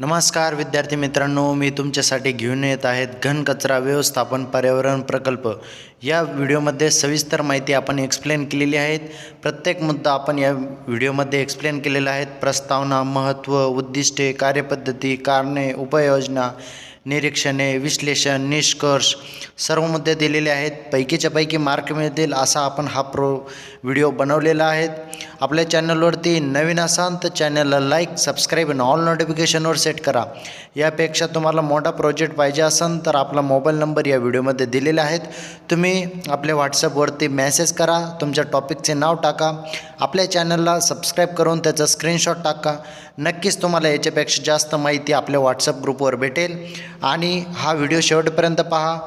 नमस्कार विद्यार्थी मित्रांनो, मी तुमच्यासाठी घेऊन येत आहेत घन कचरा व्यवस्थापन पर्यावरण प्रकल्प। या व्हिडिओमध्ये सविस्तर माहिती आपण एक्सप्लेन केलेली आहेत। प्रत्येक मुद्दा आपण या व्हिडिओमध्ये एक्सप्लेन केलेला आहे। प्रस्तावना, महत्त्व, उद्दिष्टे, कार्यपद्धती, कारणे, उपाययोजना, निरीक्षणे, विश्लेषण, निष्कर्ष सर्व मुद्दे दिलेले आहेत। पैकीच्या पैकी मार्क मिळतील असा आपण हा व्हिडिओ बनवलेला आहे। आपल्या चॅनलवरती नवीन असाल तर चॅनलला लाईक, सबस्क्राईब आणि ऑल नोटिफिकेशनवर सेट करा। यापेक्षा तुम्हाला मोठा प्रोजेक्ट पाहिजे असेल तर आपला मोबाईल नंबर या व्हिडिओमध्ये दिलेला आहे। तुम्ही आपल्या व्हॉट्सअपवरती मेसेज करा, तुमच्या टॉपिकचे नाव टाका, आपल्या चॅनलला सबस्क्राईब करून त्याचा स्क्रीनशॉट टाका। नक्कीच तुम्हाला याच्यापेक्षा जास्त माहिती आपल्या व्हॉट्सअप ग्रुपवर भेटेल। आणि हा व्हिडिओ शेवटपर्यंत पहा।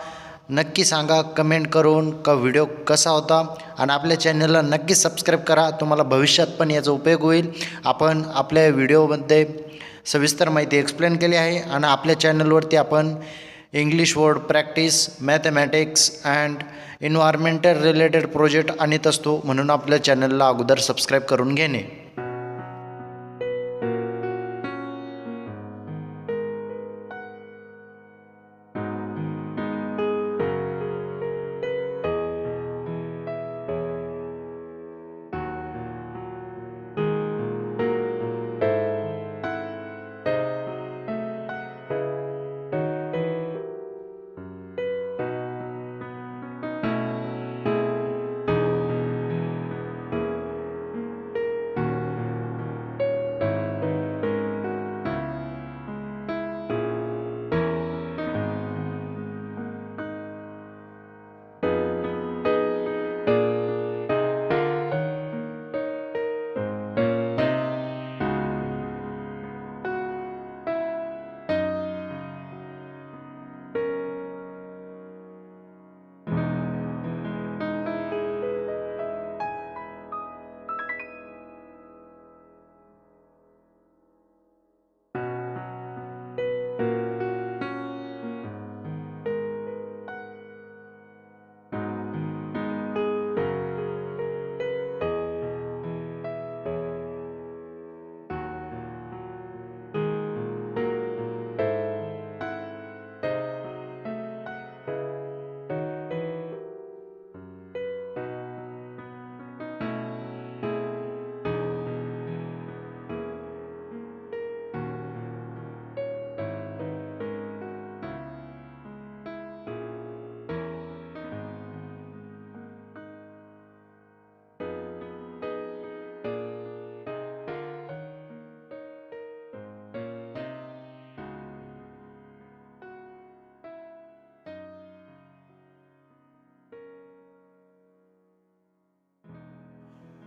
नक्की सांगा कमेंट करून का व्हिडिओ कसा होता आणि आपल्या चॅनलला नक्की सबस्क्राईब करा, तुम्हाला भविष्यात पण याचा उपयोग होईल। आपण आपल्या व्हिडिओमध्ये सविस्तर माहिती एक्सप्लेन केली आहे आणि आपल्या चॅनलवरती आपण English word practice, mathematics and environmental related project आणत असतो, म्हणून आपल्या चॅनलला अगोदर सबस्क्राईब करून घेणे।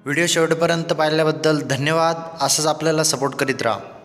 व्हिडिओ शेवटपर्यंत पाहिल्याबद्दल धन्यवाद। असंच आपल्याला सपोर्ट करीत राहा।